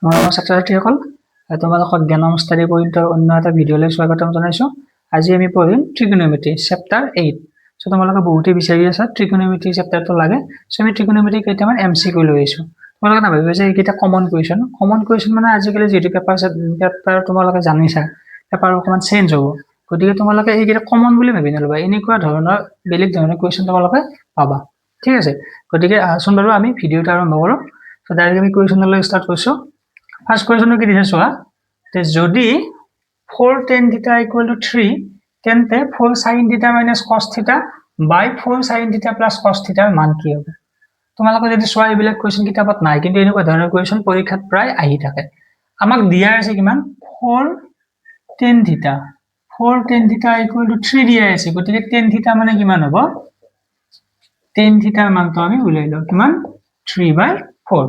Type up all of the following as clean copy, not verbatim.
নমস্কাৰ ছাত্ৰ-ছাত্ৰীসকল, তোমালোকক জ্ঞানম ষ্টাডি পইণ্টৰ অন্য এটা ভিডিঅ'লৈ স্বাগতম জনাইছোঁ। আজি আমি পঢ়িম ট্ৰিগনমেট্ৰি চেপ্টাৰ 8। চ' তোমালোকে বহুতেই বিচাৰি আছা ট্ৰিগনমেট্ৰি চেপ্টাৰটো লাগে। চ' আমি ট্ৰিগনমেট্ৰি কেইটামান MCQ লৈ আহিছোঁ। তোমালোকে নাভাবিবা যে এইকেইটা কমন কুৱেশ্যন মানে আজিকালি যিটো পেপাৰ তোমালোকে জানিছা, পেপাৰ অকণমান চেঞ্জ হ'ব। গতিকে তোমালোকে এইকেইটা কমন বুলি ভাবি নল'বা, এনেকুৱা ধৰণৰ বেলেগ ধৰণৰ কুৱেশ্যন তোমালোকে পাবা। ঠিক আছে, গতিকে আহচোন বাৰু আমি ভিডিঅ'টো আৰম্ভ কৰোঁ। চ' ডাইৰেক্ট আমি কুৱেশ্যনলৈ ষ্টাৰ্ট কৰিছোঁ। ফাৰ্ষ্ট কুৱেশ্যনটো কি দিছে চোৱা, যে যদি 4 tan θ = 3 তেন্তে 4 sin θ - cos θ by 4 sin θ plus cos θ ৰ মান কি হ'ব? তোমালোকে যদি চোৱা এইবিলাক কুৱেশ্যন কিতাপত নাই, কিন্তু এনেকুৱা ধৰণৰ কুৱেশ্যন পৰীক্ষাত প্ৰায় আহি থাকে। আমাক দিয়া আছে কিমান 4 tan θ = 3 দিয়া আছে। গতিকে tan θ মানে কিমান হ'ব? tan θ ৰ মানটো আমি উলিয়াই লওঁ, কিমান 3/4।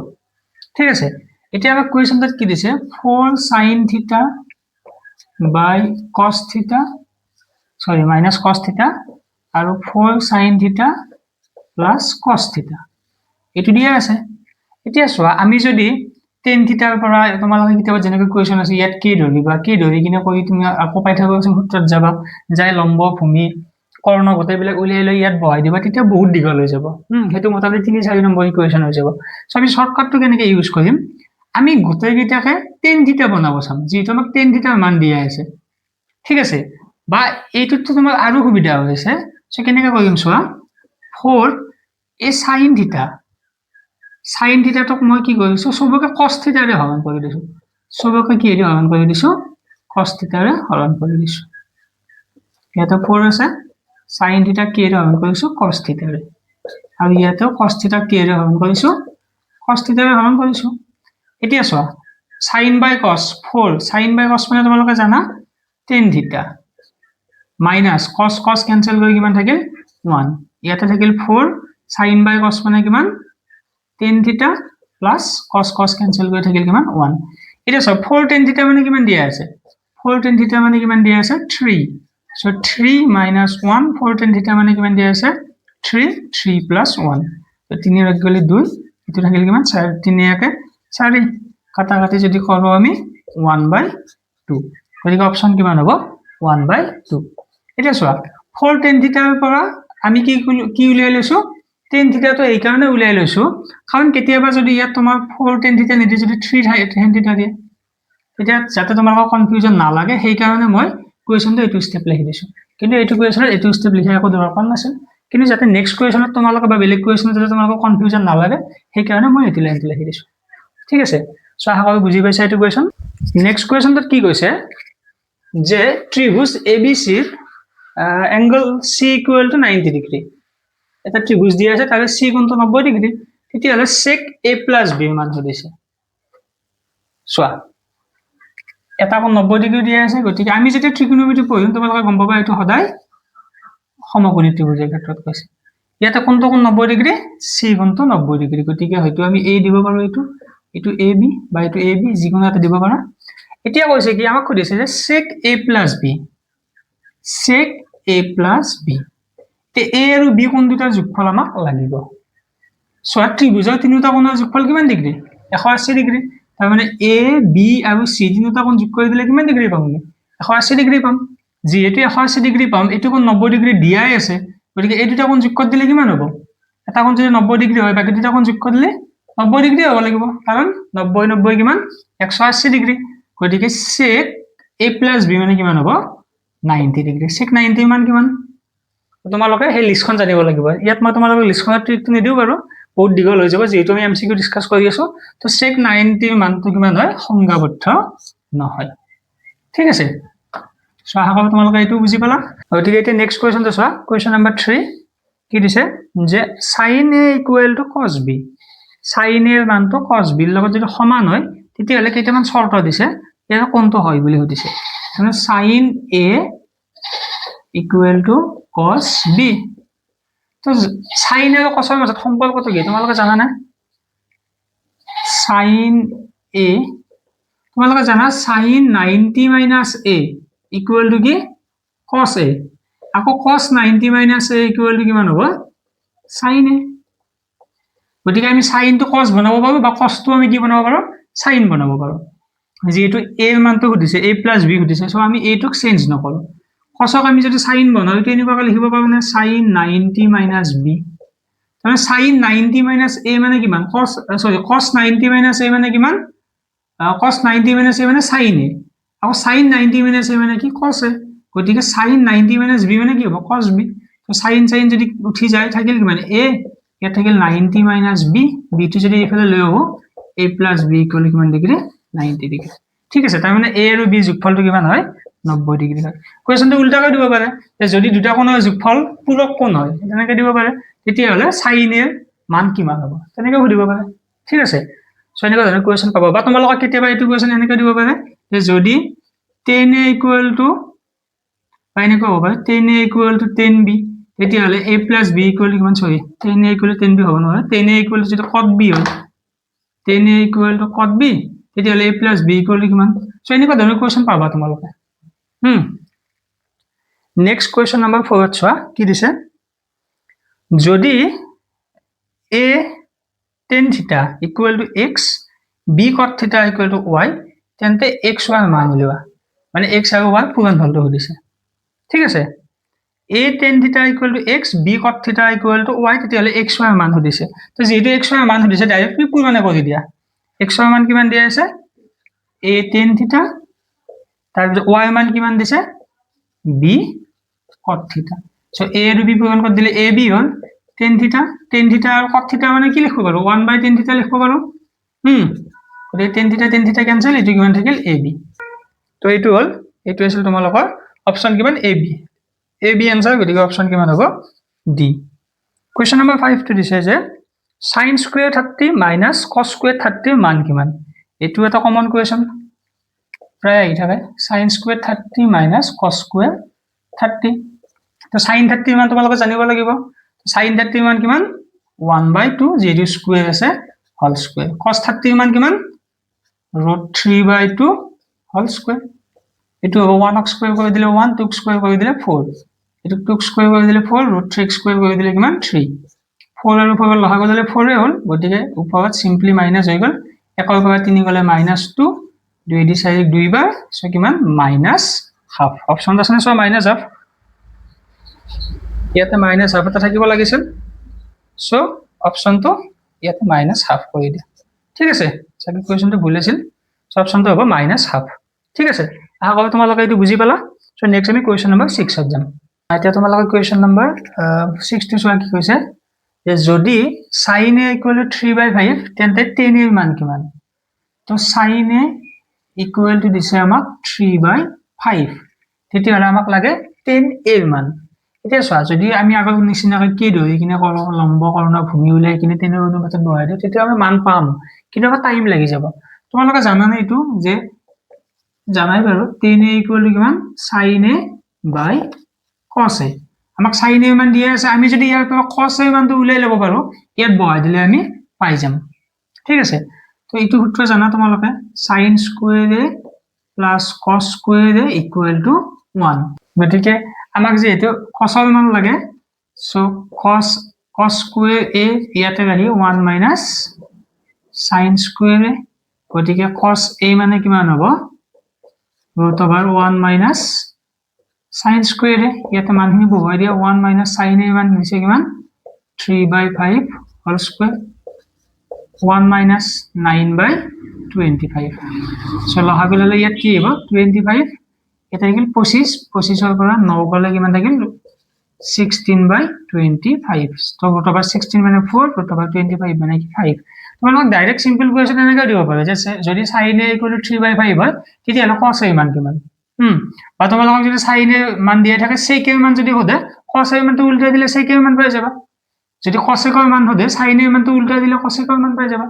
ঠিক আছে, এতিয়া আমাক কুৱেশ্যনটোত কি দিছে 4 sin θ by cos θ minus cos θ আৰু 4 sin θ plus cos θ এইটো দিয়া আছে। এতিয়া চোৱা, আমি যদি tan θ ৰ পৰা তোমালোকে কিতাপত যেনেকৈ কুৱেশ্যন আছে ইয়াত কি ধৰিবা, কি ধৰি কিনে কৰি তুমি আকৌ পাইথাগোৰাছৰ সূত্ৰত যাবা, যাই লম্ব ভূমি কৰ্ণ গোটেইবিলাক উলিয়াই লৈ ইয়াত বহাই দিবা, তেতিয়া বহুত দীঘল হৈ যাব। সেইটো মোটামুটি 3-4 নম্বৰ কুৱেশ্যন হৈ যাব। চ' আমি শ্বৰ্টকাটটো কেনেকৈ ইউজ কৰিম, আমি গোটেইকেইটাকে tan θ বনাব চাম, যিহেতু আমাক tan θ ৰ মান দিয়া আছে। ঠিক আছে, বা এইটোতো তোমাৰ আৰু সুবিধা হৈছে। চ' কেনেকৈ কৰিম চোৱা, 4 এই sin θ টোক মই কি কৰিছো, চবকে cos θ ৰে হৰণ কৰি দিছো। চবকে কি ৰে হৰণ কৰি দিছো? cos θ ৰে হৰণ কৰি দিছো। ইয়াতে 4 আছে, sin θ কি ৰে হৰণ কৰিছো? cos θ ৰে। আৰু ইয়াতে cos θ কি ৰে হৰণ কৰিছো? cos θ ৰে হৰণ কৰিছো। এতিয়া চোৱা, sin by cos 4, sin by cos মানে তোমালোকে জানা tan θ minus cos কেনসেল কৰি কিমান থাকিল 1। ইয়াতে থাকিল 4 sin by cos মানে কিমান tan θ plus cos কেনসেল কৰি থাকিল কিমান 1। এতিয়া চোৱা 4 tan θ মানে কিমান দিয়া আছে? 4 tan θ মানে কিমান দিয়া আছে? 3। So 3 minus 1, 4 tan θ মানে কিমান দিয়া আছে? 3 plus 1। তো 3 ৰ গলি 2, এটো থাকিল কিমান 4, 3 একে 4, কাটাকাটি যদি করো আমি 1/2। গতিকে অপশন কিমান হ'ব? 1/2। এটা চোৱা 4 tan θ ৰ পৰা আমি কি উলিয়াই লৈছো? tan θ টো এই কাৰণে উলিয়াই লৈছো কাৰণ কেতিয়াবা যদি ইয়াত তোমাৰ 4 tan θ নিদি যদি 3 tan θ দিয়ে, তেতিয়া যাতে তোমালোকৰ কনফিউজন না লাগে সেই কাৰণে মই কুৱেশ্যনটো এইটো স্টেপ লিখি দিছো। কিন্তু এইটো কুৱেশ্যনত এইটো স্টেপ লিখা একো দৰকাৰ নাছিল, কিন্তু যাতে নেক্সট কুৱেশ্যনত তোমালোকে বা বেলেগ কুৱেশ্যনত যাতে তোমালোকৰ কনফিউজন না লাগে সেই কাৰণে মই এইটো লাইনটো লিখি দিছো। ঠিক আছে, সো আশা কৰো বুজি পাইছা এইটো কুৱেশ্যন। নেক্সট কুৱেশ্যনটোত কি কৈছে যে ত্ৰিভুজ ABC ৰ এংগল C = 90 ডিগ্ৰী। এটা ত্ৰিভুজ দিয়া আছে, তাৰে C কোণটো 90 ডিগ্ৰী। তেতিয়াহ'লে sec A plus B মান সুধিছে। চোৱা, এটা কোণ 90 ডিগ্ৰী দিয়া আছে, গতিকে আমি যেতিয়া ত্ৰিকোণমিতি পঢ়িম তোমালোকে গম পাবা এইটো সদায় সমকোণী ত্ৰিভুজৰ ক্ষেত্ৰত কৈছে। ইয়াতে কোণটো কোণ 90 ডিগ্ৰী, C কোণটো 90 ডিগ্ৰী। গতিকে হয়তো আমি A দিব পাৰো, এইটো AB বা এইটো AB, যিকোনো এটা দিব পাৰা। এতিয়া কৈছে কি, আমাক সুধিছে যে sec A plus B, sec A plus B, তে A আৰু B কোণ দুটাৰ যোগফল আমাক লাগিব। চোৱা, ত্ৰিভুজৰ তিনিটা কোণৰ যোগফল কিমান ডিগ্ৰী? 180 ডিগ্ৰী। তাৰ মানে A, B আৰু C তিনিটা কোণ যোগ কৰি দিলে কিমান ডিগ্ৰী পাম? 180 ডিগ্ৰী পাম। যেহেতু 180 ডিগ্ৰী পাম, এইটো কোণ 90 ডিগ্ৰী দিয়াই আছে, গতিকে এই দুটা কোণ যোগ কৰি দিলে কিমান হ'ব? এটা কোণ যদি 90 ডিগ্ৰী হয়, বাকি দুটা কোণ যোগ কৰি দিলে 90 ডিগ্ৰী হ'ব লাগিব, কাৰণ 90 কিমান 180 ডিগ্ৰী। গতিকে sec A plus B মানে কিমান হ'ব? 90 ডিগ্ৰী। sec 90 মান কিমান? তোমালোকে সেই লিষ্টখন জানিব লাগিব। ইয়াত মই তোমালোকক লিষ্টখনৰ ট্ৰিকটো নিদিও বাৰু, বহুত দীঘল হৈ যাব, যেহেতু আমি MCQ ডিসকাস কৰি আছো। তো sec 90 মানটো কিমান হয়? সংজ্ঞাবদ্ধ নহয়। ঠিক আছে, সো আশা কৰো তোমালোকে এইটো বুজি পালা। গতিকে এতিয়া নেক্সট কুৱেশ্যনটো চোৱা, কুৱেশ্যন নম্বৰ 3 কি দিছে যে sin A = cos B, sin A ৰ মানটো cos B ৰ লগত যদি সমান হয় তেতিয়াহ'লে কেইটামান চৰ্ত দিছে, ইয়াৰ কোনটো হয় বুলি সুধিছে। মানে sin A = cos B। তো sin আৰু cos ৰ মাজত সম্পৰ্কটো কি তোমালোকে জানা না? sin A, তোমালোকে জানা sin 90 - A = কি? cos A। আকৌ cos 90 - A = কিমান হ'ব? sin A। গতিকে আমি sin টো cos বনাব পাৰো বা cos টো আমি কি বনাব পাৰো? সাইন বনাব পাৰো যেহেতু এ মানটো সুধিছে a প্লাস b সুধিছে সো আমি এইটোক চেঞ্জ নকৰো কসক আমি যদি সাইন বনাও এইটো এনেকুৱাকৈ লিখিব পাৰো মানে সাইন 90 মাইনাস b তাৰমানে সাইন 90 মাইনাস a মানে কিমান cos সৰি cos 90 মাইনাস a মানে কিমান cos 90 মাইনাস a মানে sin a আৰু sin 90 মাইনাস a মানে কি cos a গতিকে sin 90 মাইনাস b মানে কি হ'ব cos b তো sin sin যদি উঠি যায় থাকিল কিমান a ইয়াত থাকিল 90 মাইনাস b b টো যদি এফালে লৈ আহো a plus b ইকুয়াল কিমান ডিগ্ৰী 90 ডিগ্ৰী ঠিক আছে তাৰ মানে a আৰু b যোগফলটো কিমান হয় 90 ডিগ্ৰী হয় কোৱেশ্চনটো উল্টা কৰি দিব পাৰে যে যদি দুটা কোণৰ যোগফল পূৰক কোণ হয় তেনেকৈ দিব পাৰে তেতিয়া হলে sin এৰ মান কিমান হ'ব তেনেকৈ সুধিব পাৰে ঠিক আছে সো এনেকুৱা ধৰণৰ কোৱেশ্চন পাব বা তোমালোকক কেতিয়াবা এইটো কোৱেশ্চন এনেকৈ দিব পাৰে যে যদি 10a ইকুয়াল টু বা এনেকুৱা হ'ব পাৰে 10a ইকুয়াল টু 10b তেতিয়া হলে a plus b ইকুয়াল কিমান সৰি 10a ইকুয়াল 10b হ'ব নহয় 10a ইকুয়াল যদি cot b হয় 10a equal to cot b তেতিয়া হলে a plus b equal to কিমান সো এনেকুৱা ধৰণৰ কোৱেশ্চন পাবা তোমালোকে নেক্সট কোৱেশ্চন নম্বৰ 4 চোৱা কি দিছে যদি a tan theta equal to x b cot theta equal to y তেন্তে x y মান উলিওৱা মানে x আৰু y পূৰণফলটো সুধিছে ঠিক আছে a tan theta equal to x b cot theta equal to y তেতিয়া হলে x y মান সুধিছে তো যেহেতু x y মান সুধিছে ডাইৰেক্টলি পূৰণে কৰি দিয়া x y মান কিমান দিয়া আছে a tan theta তাৰপিছত y মান কিমান দিছে b cot theta so a আৰু b পূৰণ কৰি দিলে ab হ'ল tan theta আৰু cot theta মানে কি লিখিব পাৰো 1/tan theta লিখিব পাৰো গতিকে tan theta কেনসেল এটো কিমান থাকিল ab তো এইটো হ'ল এইটো আছিল তোমালোকৰ অপচন কিমান ab ab आंसर গতিকে অপচন কিমান হ'ব d কোৱেশ্চন নম্বৰ 5 টো দিছে যে sin square 30 minus cos square 30 মান কিমান এটো এটা কমন কোৱেশ্চন প্ৰায় আহি থাকে sin square 30 minus cos square 30 তো sin 30 মান তোমালোকে জানিব লাগিব sin 30 মান কিমান 1/2 যেটো স্কয়াৰ আছে হোল স্কয়াৰ cos 30 মান কিমান √3/2 হোল স্কয়াৰ এটো হ'ব 1 স্কয়াৰ কৰি দিলে 1 2 স্কয়াৰ কৰি দিলে 4 এটো 2 স্কয়াৰ কৰি দিলে 4 √3 স্কয়াৰ কৰি দিলে কিমান 3 4 আৰু 4 লহা গলে 4 এ হল গতিকে উপৰত সিম্পলি মাইনাস হৈ গল 1 ৰ পৰা 3 গলে -2 2 দি 4 2 বাৰ সো কিমান -হাফ অপচন আছে না সো -হাফ ইয়াতে -হাফ এটা থাকিব লাগিছিল সো অপচনটো ইয়াতে -হাফ কৰি দিয়া ঠিক আছে সাকি কোৱেশ্চনটো ভুল আছিল সো অপচনটো হ'ব -হাফ ঠিক আছে আগৰ তোমালোকে এটো বুজি পালা সো নেক্সট আমি কোৱেশ্চন নম্বৰ 6 ত যাম এতিয়া তোমালোকে কোৱেশ্চন নম্বৰ 6 টো চোৱা কি কৈছে যে যদি sin a equal to 3/5 তেন্তে tan এর মান কিমান তো sin a equal to দিছে আমাক 3/5 তেতিয়া হলে আমাক লাগে tan এর মান এতিয়া চোৱা যদি আমি আগৰ নিচিনাকৈ কি ধৰি কিনে লম্বকৰ্ণ ভূমি উলাই কিনে tan এর অনুপাতত বহাই দিও তেতিয়া আমি মান পাম কিন্তু এটা টাইম লাগি যাব তোমালোকে জানা না এটো যে জানাই বাৰু tan a equal to কিমান sin a by cos a আমাক sin a মান দিয়া আছে আমি যদি ইয়াৰ পৰা cos a মানটো উলাই লব পাৰো ইয়াত বহাই দিলে আমি পাই যাম ঠিক আছে তো এইটো সূত্ৰ জানা তোমালোকে sin square a plus cos square a equal to 1 গতিকে আমাক যে এটো cos এর মান লাগে সো cos square a ইয়াতে ৰাখি 1 minus sin square a গতিকে cos a মানে কিমান হ'ব √1 minus sin square a ইয়াতে মানখিনি বহাই দিয়া 1 minus sin a মান নিচে কিমান 3/5 whole square 1 minus 9/25 সো লহাগলে ইয়াত কি হ'ব 25 এটা গিল 25 এর পৰা 9 গলে কিমান থাকিল 16/25 তো √16 মানে 4 √25 মানে কি 5 তোমালোক ডাইরেক্ট সিম্পল কোৱেশ্চন এনেকৈ দিব পাৰে যে যদি sin a = 3/5 হয় তেতিয়া হলে cos a মান কিমান বা তোমালোক যদি sin a মান দিয়া থাকে sec a মান যদি হদে cos a মানটো উল্টা দিলে sec a মান পাই যাবা যদি cos a মান হদে sin a মানটো উল্টা দিলে cos a মান পাই যাবা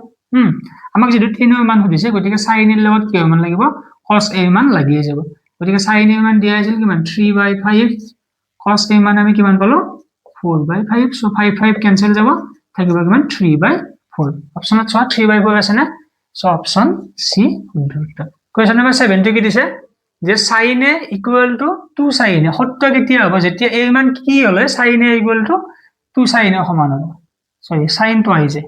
আমাক যদি tan এর মান হদিছে গতিকে sin এর লগত কি মান লাগিব cos a মান লাগিয়ে যাব গতিকে sin a মান দিয়া আছিল কিমান 3/5 cos a মান আমি কিমান পালো 4/5 সো 5 ক্যান্সেল যাব থাকিব কিমান 3/4 অপচনত চোৱা 3/4 আছে না সো অপচন সি শুদ্ধ উত্তৰ কোৱেশ্চন নম্বৰ 7 টো কি দিছে যে sin a equal to 2 sin a সত্য কেতিয়া হ'ব যেতিয়া a মান কি হলে sin a equal to 2 sin a সমান হ'ব সৰি sin টো আইছে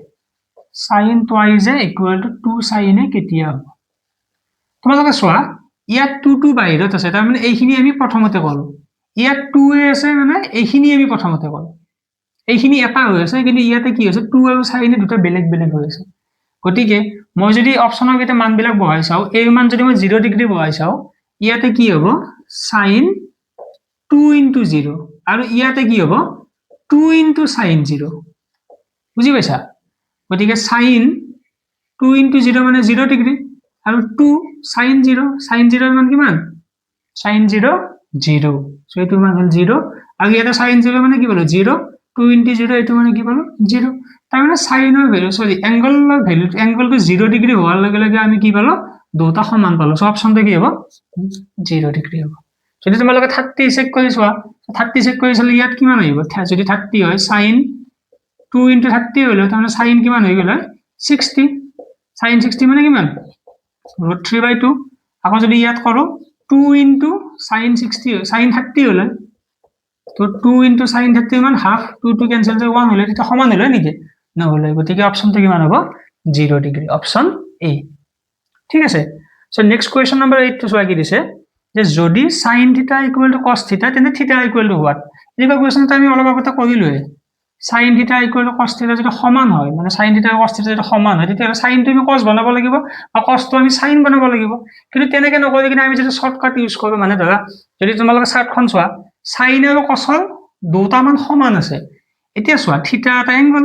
sin twice a equal to 2 sin a কেতিয়া হ'ব তোমালোকে চোৱা ইয়াত 2 বাহিৰত আছে তাৰ মানে এইখিনি আমি প্ৰথমতে কৰো ইয়াত 2 আছে মানে এইখিনি আমি প্ৰথমতে কৰো এইখিনি এটা হৈ আছে কিন্তু ইয়াতে কি হৈছে 2 আৰু sin দুটা বেলেগ বেলেগ হৈ আছে গতিকে মই যদি অপচনৰ কেইটা মানবিলাক বহাই চাও এই মান যদি মই 0 ডিগ্ৰী বহাই চাও ইয়াতে কি হ'ব sin 2 into 0 আৰু ইয়াতে কি হ'ব 2 into sin 0 বুজি পাইছা গতিকে sin 2 into 0 মানে 0 ডিগ্ৰী আৰু 2 sin 0 ৰ মান কিমান sin 0 0 সো এটো মান হল 0 আৰু ইয়াতে sin 0 মানে কি হলো 0 2 into 0 এটো মানে কি হলো 0 তাৰ মানে sin ৰ ভ্যালু সৰি অ্যাঙ্গেলৰ ভ্যালু অ্যাঙ্গেলটো 0 ডিগ্ৰী হোৱাৰ লগে লগে আমি কি পালো দুটা সমান পালো সো অপচনটো কি হ'ব 0 ডিগ্ৰী হ'ব যদি তোমালোকে 30 চেক কৰি চোৱা 30 চেক কৰি চালে ইয়াত কিমান আহিব যদি 30 হয় sin 2 into 30 হলো তাহলে sin কিমান হৈ গল 60 sin 60 মানে কিমান root 3/2 আকৌ যদি ইয়াত করো 2 into sin 60 sin 30 হলো তো 2 into sin 30 মান হাফ 2 to cancel যায় 1 হলো এটা সমান হলো নেকি না হলো গতিকে অপশনটো কিমান হ'ব 0 ডিগ্ৰী অপশন এ ঠিক আছে সো নেক্সট কোয়েশ্চন নাম্বাৰ 8 তো চোৱা কি দিছে যে যদি sin θ = cos θ তেনে θ = what এইবা কোয়েশ্চনটা আমি অলপ আগতে কৰিলোৱে sin θ = cos θ যদি সমান হয় মানে sin θ আৰু cos θ যদি সমান হয় তেতিয়া sin টো আমি cos বনাব লাগিব আৰু cos টো আমি sin বনাব লাগিব কিন্তু তেনেকে নকৰি কিনে আমি যদি শৰ্টকাট ইউজ কৰো মানে ধৰা যদি তোমালোকে চাৰ্টখন চোৱা sin আৰু cos ৰ দুটা মান সমান আছে এতিয়া চোৱা θ এটা এংগল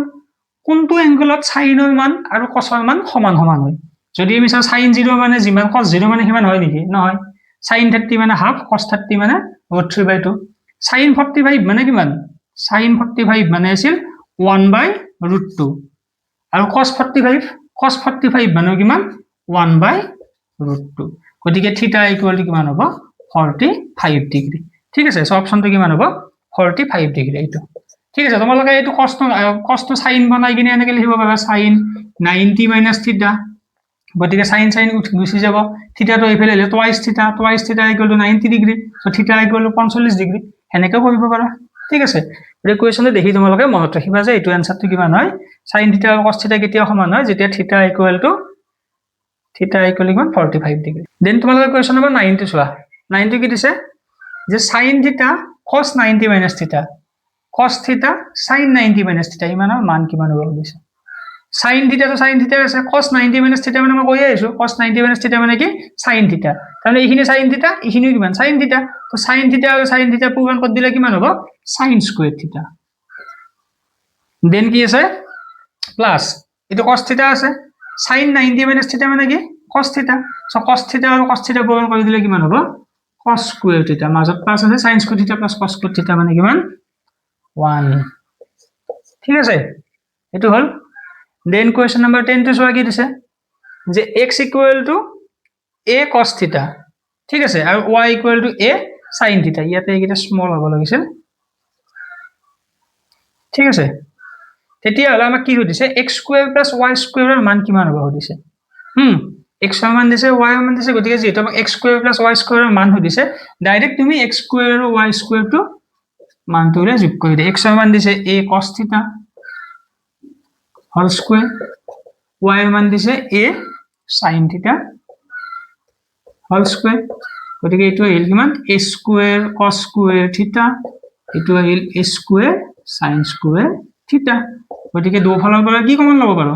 কোনটো এংগলত sin ৰ মান আৰু cos ৰ মান সমান সমান হয় যদি আমি চাও sin 0 মানে যিমান cos 0 মানে কিমান হয় নেকি নহয় sin 30 মানে হাফ cos 30 মানে root 3/2 sin 45 মানে কিমান sin 45 মানে আছিল 1/√2 আৰু cos 45 মানে কিমান 1/√2 গতিকে θ = কিমান হ'ব 45 ডিগ্ৰী ঠিক আছে সো অপচনটো কিমান হ'ব 45 ডিগ্ৰী এইটো ঠিক আছে তোমালোকে এইটো কষ্ট sin বনাই কিনে এনেকে লিখিব পাৰা sin 90 - θ গতিকে sin গুচি যাব থিটাটো এইফালে হলে twice θ = 90 ডিগ্ৰী সো θ = 45 ডিগ্ৰী এনেকৈ কৰিব পাৰা ঠিক আছে এই কোৱেশ্চনটো দেখি তোমালোকে মনত ৰাখিবা যে এইটো আনসাৰটো কিমান হয় sin θ আৰু cos θ কেতিয়া সমান হয় যেতিয়া θ = 45 ডিগ্ৰী দেন তোমালোকে কোৱেশ্চন নম্বৰ 9 টো চোৱা 9 টো কি দিছে যে sin θ cos 90 - θ cos θ sin 90 - θ ইমানৰ মান কিমান হ'ব দিছে sin θ তো sin θ আছে cos 90 - θ মানে মই কৈ আইছো cos 90 - θ মানে কি sin θ তাহলে এইখিনি sin θ এইখিনিও কিমান sin θ তো sin θ আৰু sin θ পূৰণ কৰি দিলে কিমান হ'ব sin square θ দেন কি আছে প্লাস এটো cos θ আছে sin 90 - θ মানে কি cos θ সো cos θ আৰু cos θ পূৰণ কৰি দিলে কিমান হ'ব cos square θ মাজত প্লাস আছে sin square θ plus cos square θ মানে কিমান 1 ঠিক আছে এটো হল দেন কোয়েশ্চন নাম্বার 10 টো চোৱা কি দিছে যে x = a cos θ ঠিক আছে আৰু y = a sin θ ইয়াতে এইটা স্মল হ'ব লাগিছিল ঠিক আছে তেতিয়া হলে আমাক কি দিছে x² + y² ৰ মান কিমান হ'ব দিছে x ৰ মান দিছে y ৰ মান দিছে গতিকে যেটো আমাক x² + y² ৰ মান দিছে ডাইৰেক্ট তুমি x² আৰু y² টো মানটোৰে যোগ কৰি দিয়া x ৰ মান দিছে a cos θ whole square y ৰ মান দিছে a sin θ whole square গতিকে এটো আহিল কিমান a square cos square θ এটো আহিল a square sin square θ গতিকে দুফালৰ পৰা কি কমন লব পাৰো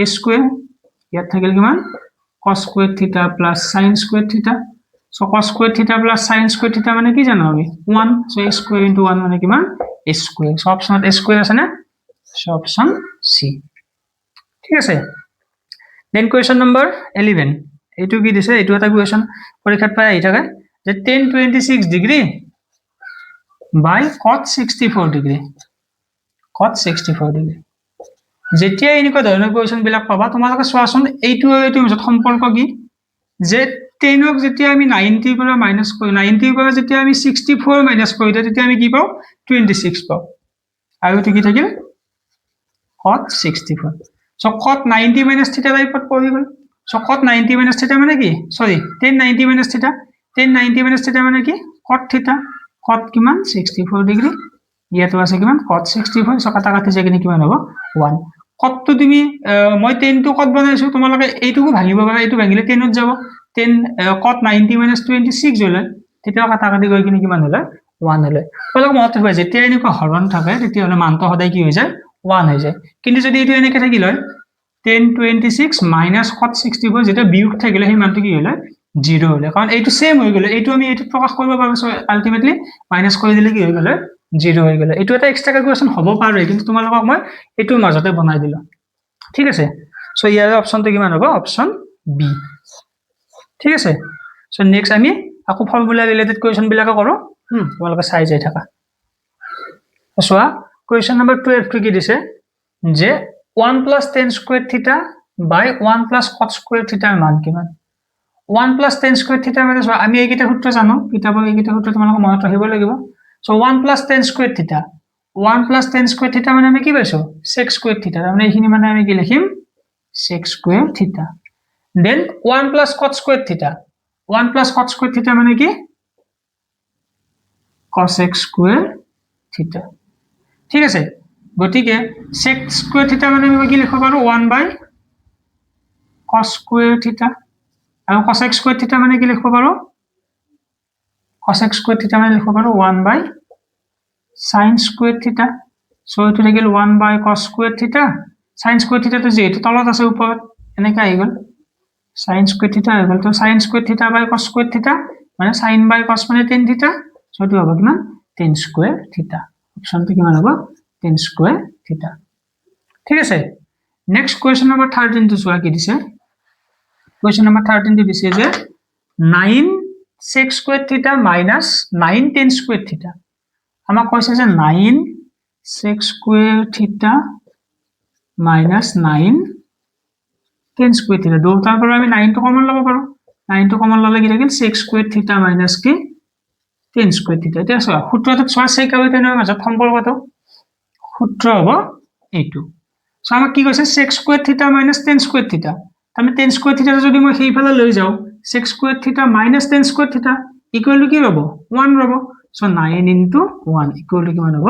a square ইয়াত থাকিল কিমান cos square θ plus sin square θ so cos square θ plus sin square θ মানে কি জানো আমি 1 so a square into 1 মানে কিমান a square so option a square আছে না so option C ঠিক আছে দেন কোয়েশ্চন নাম্বার 11 এইটো কি দিছে এইটো এটা কোয়েশ্চন পৰীক্ষাত পাই আহি থাকে যে tan 26 degree by cot 64 degree cot 64 degree যেতিয়া এনেকুৱা ধৰণৰ কোয়েশ্চন বিলাক পাবা তোমালোকে চোৱাচোন এইটো মাজত সম্পৰ্ক কি যে 10 ক যেতিয়া আমি 90 পৰা মাইনাস কৰি 90 পৰা যেতিয়া আমি 64 মাইনাস কৰি দিও তেতিয়া আমি কি পাও 26 পাও আৰু এটো কি থাকিল cot 64 so cot 90 - θ টাইপত পৰি গল so cot 90 - θ মানে কি সৰি tan 90 - θ tan 90 - θ মানে কি cot θ cot কিমান 64 ডিগ্ৰী ইয়াতো আছে কিমান cot 64 so কাটা কাটি যায় কিনে কিমান হ'ব 1 কতটো তুমি মই 10 টো কত বনাইছো তোমালোকে এইটুকু ভাঙিব পাৰা এইটো ভাঙিলে 10 ত যাব 10 কত 90 - 26 হলে তেতিয়া কাটাকাটি গৈ কিনে কিমান হলে 1 হলে তোমালোকে মনত ৰাখিবা যেতিয়া এনেকুৱা হৰণ থাকে তেতিয়া হলে মানটো সদায় কি হৈ যায় 1 হৈ যায় কিন্তু যদি এইটো এনেকৈ থাকিল হয় 10 26 minus cot 64 যেটা বিয়োগ থাকিলে সেই মানটো কি হলে 0 হলে কাৰণ এইটো সেম হৈ গলে এইটো আমি এইটো প্ৰকাশ কৰিব পাৰো সো আলটিমেটলি মাইনাস কৰি দিলে কি হৈ গলে 0 হৈ গলে এইটো এটা এক্সট্ৰা ক্যালকুলেশন হ'ব পাৰে কিন্তু তোমালোকক মই এইটোৰ মাজতে বনাই দিলো ঠিক আছে সো ইয়াৰ অপচনটো কিমান হ'ব অপচন বি ঠিক আছে সো নেক্সট আমি আকৌ ফৰ্মুলা ৰিলেটেড কোৱেশ্চন বিলাকে কৰো তোমালোকে চাই যাই থাকা সোৱা কোৱেশ্চন নম্বৰ 12 কি দিছে যে 1 plus 10 square theta by 1 plus cot square theta মান কিমান 1 plus 10 square theta মানে আমি এইকেইটা সূত্ৰ জানো কিতাপৰ এইকেইটা সূত্ৰ তোমালোকে মনত ৰাখিব লাগিব so 1 plus 10 square theta 1 plus 10 square theta মানে আমি কি পাইছো sec square theta মানে এইখিনি মানে আমি কি লিখিম sec square theta then 1 plus cot square theta 1 plus cot square theta মানে কি cosec square theta ঠিক আছে গটিকে sec square theta মানে আমি কি লিখব পাৰো 1 by cos square theta আৰু cosec square theta মানে কি লিখব পাৰো cosec square theta মানে লিখব পাৰো 1 by sin square theta so এটো থাকিল 1 by cos square theta sin square theta তো যেটো তলত আছে ওপৰত এনেকা আই গল sin square theta আই গল তো sin square theta by cos square theta মানে sin by cos মানে tan theta সো এটো হ'ব কিমান tan square theta অপশনটো কিমান হ'ব tan square theta ঠিক আছে নেক্সট কোৱেশ্চন নম্বৰ 13 টো সোৱা কি দিছে কোৱেশ্চন নম্বৰ 13 টো দিছে যে 9 sec square theta minus 9 tan square theta আমাক কৈছে যে 9 sec square theta minus 9 tan square theta দুটাৰ পৰা আমি 9 টো কমন লব পাৰো 9 টো কমন ললে কি থাকিল sec square theta minus কি tan square theta এটা সোৱা সূত্ৰটো সোৱা sec আৰু tan ৰ মাজত সম্পৰ্কটো সূত্ৰ হ'ব এইটো সো আমাক কি কৈছে sec square theta minus tan square theta আমি tan square theta যদি মই সেইফালে লৈ যাও sec square theta minus tan square theta equal to কি হ'ব 1 ৰব সো 9 into 1 equal to কিমান হ'ব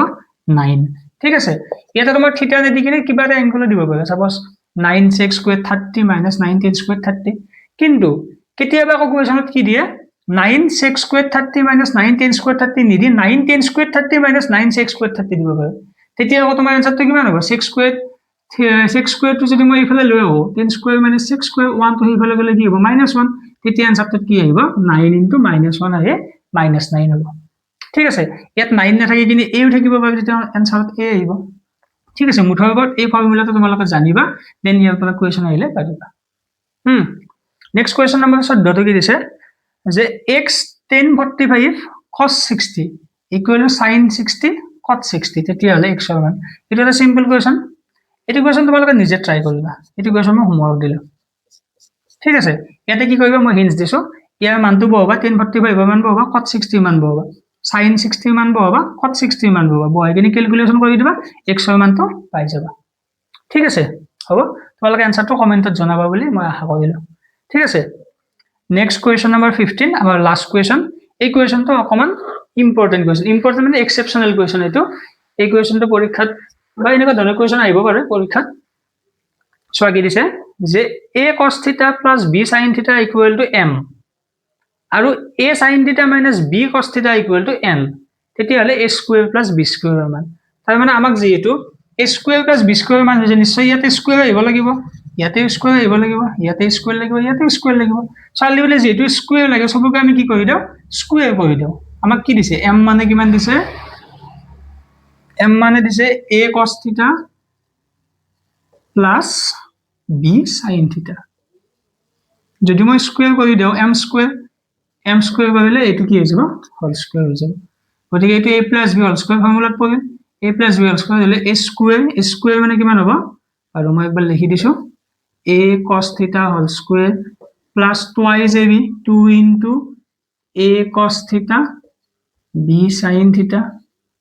9 ঠিক আছে এটা তোমাৰ থিটা দি কিনে কিবা এটা এংগল দিব পাৰা suppose 9 sec square 30 minus 9 tan square 30 কিন্তু কেতিয়াবা আকৌ কোৱেশ্চনত কি দিয়ে 9 sec square 30 minus 9 tan square 30 নিদি 9 tan square 30 minus 9 sec square 30 দিব পাৰা তেতিয়া আকৌ তোমাৰ আনসারটো কিমান হ'ব sec square to যদি মই ইফালে লৈ আহো 10 square minus 6 square 1 to ইফালে গলে কি হ'ব -1 তেতিয়া আনসারটো কি আহিব 9 into -1 আহে -9 হ'ব ঠিক আছে ইয়াত 9 না থাকি কিনে এও থাকিব পাবে তেতিয়া আনসারত এ আহিব ঠিক আছে মুঠৰ ওপৰত এই ফৰ্মুলাটো তোমালোকে জানিবা দেন ইয়াৰ পৰা কোৱেশ্চন আহিলে পাৰিবা নেক্সট কোৱেশ্চন নম্বৰ 14 টো কি দিছে যে x tan 45 cos 60 equal to sin 60 cot 60 তেতিয়া হলে x ৰ মান এটা এটা সিম্পল কোৱেশ্চন এটো কোৱেশ্চন তোমালোকে নিজে ট্ৰাই কৰিবা এটো কোৱেশ্চন মই হোমৱৰ্ক দিলো ঠিক আছে ইয়াতে কি কৰিবা মই হিন্টস দিছো ইয়াৰ মানটো বহবা tan 45 মান বহবা cot 60 মান বহবা sin 60 মান বহবা cot 60 মান বহবা বহাই কিনে ক্যালকুলেশন কৰি দিবা x ৰ মানটো পাই যাবা ঠিক আছে হ'ব তোমালোকে আনসাৰটো কমেন্টত জনাবা বুলি মই আশা কৰিলো ঠিক আছে নেক্সট কোৱেশ্চন নম্বৰ 15 আমাৰ লাষ্ট কোৱেশ্চন এই কোৱেশ্চনটো অকমান ইম্পৰ্টেন্ট কোৱেশ্চন ইম্পৰ্টেন্ট মানে এক্সেপশনাল কোৱেশ্চন এটো এই কোৱেশ্চনটো পৰীক্ষাত বা এনেকুৱা ধৰণৰ কোৱেশ্চন আহিব পাৰে পৰীক্ষাত সোৱা কি দিছে যে a cos theta plus b sin theta equal to m আৰু a sin theta minus b cos theta equal to n তেতিয়া হলে a square plus b square ৰ মান তাৰ মানে আমাক যেহেতু a square plus b square মান হৈছে নিশ্চয় ইয়াতে স্কয়াৰ আহিব লাগিব ইয়াতে স্কয়াৰ আহিব লাগিব ইয়াতে স্কয়াৰ লাগিব ইয়াতে স্কয়াৰ লাগিব চালি বলে যেহেতু স্কয়াৰ লাগে সবকে আমি কি কৰি দাও স্কয়াৰ কৰি দাও আমাক কি দিছে m মানে কিমান দিছে m মানে দিছে a cos theta plus b sin theta যদি মই স্কয়াৰ কৰি দাও m স্কয়াৰ কৰিলে এটো কি হৈ যাব হোল স্কয়াৰ হৈ যাব গতিকে এটো a plus b whole square ফৰ্মুলাত পৰে a plus b whole square হলে a স্কয়াৰ মানে কিমান হ'ব আৰু মই একবাৰ লিখি দিছো a cos theta whole square plus twice ab 2 into a cos theta b sin theta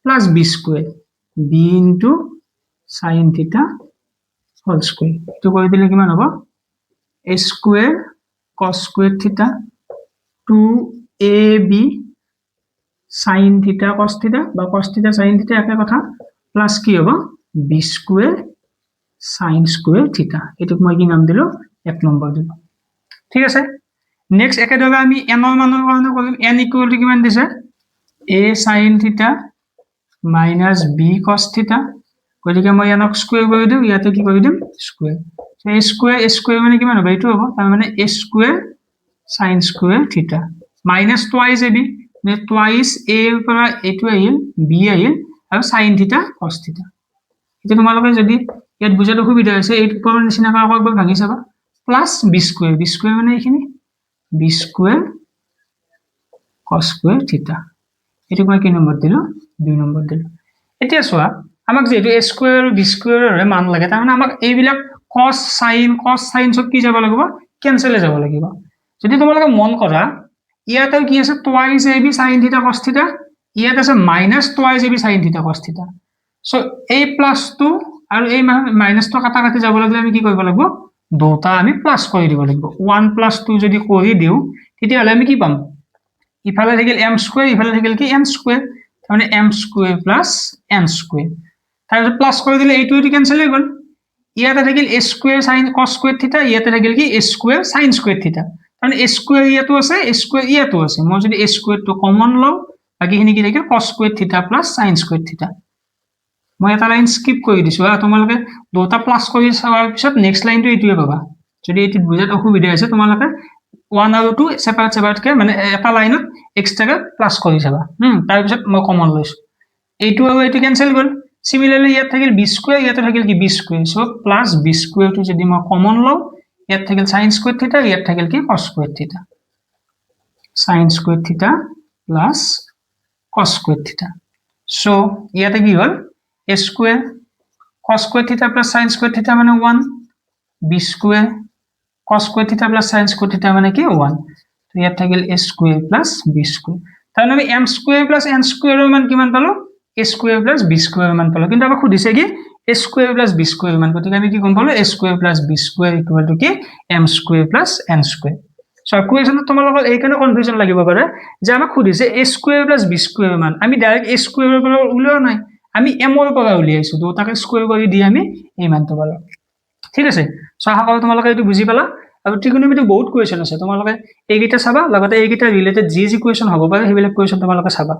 plus b square b into sin theta whole square to কৰি দিলে কিমান হ'ব a square cos square theta 2ab sin theta cos theta বা cos theta sin theta একে কথা plus কি হ'ব b square sin square থিটা এটুক মই কি নাম দিলো 1 নম্বৰ দিলো ঠিক আছে নেক্সট একেদৰে আমি n ৰ মানৰ কাৰণে কৰিম n ইকুৱেল টু কিমান দিছে a sin থিটা মাইনাস b cos থিটা গতিকে মই n স্কোয়ার কৰি দিম ইয়াতে কি কৰি দিম স্কোয়াৰ সো a স্কোয়াৰ মানে কিমান হ'ব এইটো হ'ব তাৰ মানে a স্কোয়াৰ sin স্কোয়াৰ থিটা মাইনাস টুৱাইস ab মানে টুৱাইস a ৰ পৰা এইটো আহিল b আহিল আৰু sin থিটা cos থিটা এটা তোমালোকে যদি ইয়াত বুজাত অসুবিধা হৈছে এই ওপৰৰ নিচিনা একবাৰ ভাঙি চাবা প্লাস b স্কোয়াৰ মানে এইখিনি b স্কোয়াৰ cos স্কোয়াৰ থিটা এটুক মই কি নম্বৰ দিলো 2 নম্বৰ দিলো এতিয়া চোৱা আমাক যেটো a স্কোয়াৰ আৰু b স্কোয়াৰৰ মান লাগে তাৰ মানে আমাক এইবিলাক cos sin সব কি যাব লাগিব কেনসেল যাব লাগিব যদি তোমালোকে মন কৰা ইয়াতে কি আছে টুৱাইস ab sin থিটা cos থিটা ইয়াত আছে মাইনাস টুৱাইস ab sin থিটা cos থিটা সো a প্লাস 2 আৰু এই মাইনাস তো কাটা কাটি যাব লাগিলে আমি কি কৰিব লাগিব দুটা আমি প্লাস কৰি দিব লাগিব 1 প্লাস 2 যদি কৰি দিও তেতিয়া হলে আমি কি পাম ইফালে থাকিল m স্কয়ার ইফালে থাকিল কি n স্কয়ার মানে m square plus n square তাহলে প্লাস কৰি দিলে এইটো ক্যান্সেল হৈ গল ইয়াতে থাকিল a square sin cos square থিটা ইয়াতে থাকিল কি a স্কয়ার sin স্কয়ার থিটা মানে a স্কয়ার ইয়াতো আছে a স্কয়ার ইয়াতো আছে মই যদি a স্কয়ার তো কমন লও বাকিখিনি কি থাকিল cos স্কয়ার থিটা প্লাস sin স্কয়ার থিটা মই এটা লাইন স্কিপ কৰি দিছো আৰু তোমালোকে দুটা প্লাস কৰি চাৱাৰ পিছত নেক্সট লাইনটো এইটোৱে পাবা যদি এটি বুজাত অসুবিধা আছে তোমালোকে 1 আৰু 2 সেপাৰেট কে মানে এটা লাইনত এক্সট্ৰা প্লাস কৰি চাবা তাৰ পিছত মই কমন লৈছো এইটো আৰু এইটো ক্যান্সেল গল সিমিলাৰলি ইয়াত থাকিল b স্কয়াৰ ইয়াতে থাকিল কি b square so plus b square টো যদি মই কমন লও ইয়াত থাকিল sin স্কয়াৰ থিটা ইয়াত থাকিল কি cos স্কয়াৰ থিটা sin স্কয়াৰ থিটা প্লাস cos স্কয়াৰ থিটা সো ইয়াতে কি হল a square cos square theta plus sin square theta মানে 1 b square cos square theta plus sin square theta মানে কি 1 তো ইয়াত থাকিল a square plus b square তার মানে m square plus n square এর মান কিমান পালো a square plus b square এর মান পালো কিন্তু আমাক খুদিছে কি a square plus b square এর মান গতিকে আমি কি গম পালো a square plus b square equal to কি m square plus n square so ইকুয়েশনত তোমালোকৰ এইখানে কনফিউজন লাগিব পাৰে যে আমাক খুদিছে a square plus b square এৰ মান আমি ডাইৰেক্ট a square এৰ পৰা উলিওৱা নাই আমি m ৰ পৰা উলিয়াইছো দুটাকে স্কয়াৰ কৰি দি আমি এই মানটো পালো ঠিক আছে সো আশা কৰো তোমালোকে এটো বুজি পালা আৰু ট্ৰিগোনোমেট্ৰি বহুত কোৱেশ্চন আছে তোমালোকে এইগিটা চাবা লগতে এইগিটা ৰিলেটেড যি কোৱেশ্চন হ'ব পাৰে হেবিলাক কোৱেশ্চন তোমালোকে চাবা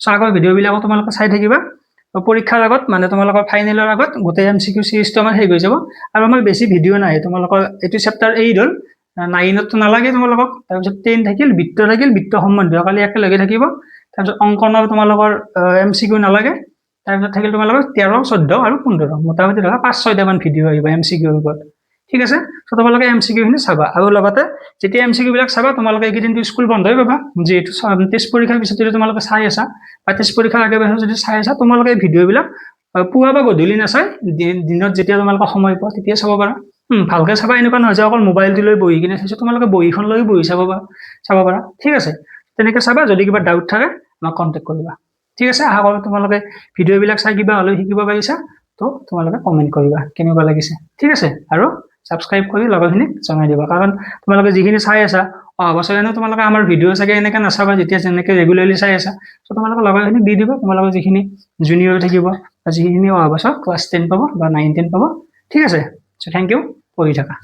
সো আগৰ ভিডিও বিলাক তোমালোকে চাই থাকিবা পৰীক্ষাৰ আগত মানে তোমালোকৰ ফাইনেলৰ আগত গোটেই এমসিকিউ সিৰিজটো আমাৰ হেই হৈ যাব আৰু আমাৰ বেছি ভিডিও নাই তোমালোকৰ এটো চেপ্টাৰ 8 হল 9 ত নালাগে তোমালোকক তাৰ পিছত 10 থাকিল বৃত্ত সম্বন্ধীয় কালি একেলগে থাকিব তাৰ পিছত অংকনৰ তোমালোকৰ এমসিকিউ নালাগে তাৰপিছত থাকিল তোমালোকৰ 13 14 আৰু 15 মোটামুটি ধৰা 5-6টা মান ভিডিও আহিব এমসিকিউৰ ওপৰত ঠিক আছে সো তোমালোকে এমসিকিউ খিনি চাবা আৰু লগতে যেতিয়া এমসিকিউ বিলাক চাবা তোমালোকে এইদিনটো স্কুল বন্ধই পাবা যেটো টেষ্ট পৰীক্ষাৰ পিছত যদি তোমালোকে চাই আছা বা টেষ্ট পৰীক্ষাৰ আগে বাহিৰে যদি চাই আছা তোমালোকে এই ভিডিও বিলাক পুৱা বা গধূলি নাচাই দিনত যেতিয়া তোমালোকে সময় পোৱা তেতিয়া চাব পাৰা ভালকে চাবা এনেকুৱা নহয় যে অকল মোবাইলটো লৈ বহি কিনে চাইছো তোমালোকে বহিখন লৈ বহি চাব পাৰা ঠিক আছে তেনেকৈ চাবা যদি কিবা ডাউট থাকে আমাক কন্টাক্ট কৰিবা ঠিক আছে আশা কৰো তোমালোকে ভিডিও বিলাক চাই কিবা হলে শিকিব পাৰিছা তো তোমালোকে কমেন্ট কৰিবা কেনেকুৱা লাগিছে ঠিক আছে আৰু সাবস্ক্ৰাইব কৰি লগৰখিনিক জনাই দিবা কাৰণ তোমালোকে যিখিনি চাই আছা বছৰেনো তোমালোকে আমাৰ ভিডিও চাগে এনেকা নাচাবা যেতিয়া যেনেকৈ ৰেগুলাৰলি চাই আছা তো তোমালোকে লগৰখিনিক দি দিবা তোমালোকে যিখিনি জুনিয়ৰ থাকিব যিখিনি বছৰ ক্লাস 10 পাব বা 9 10 পাব ঠিক আছে সো থ্যাংক ইউ পঢ়ি থাকা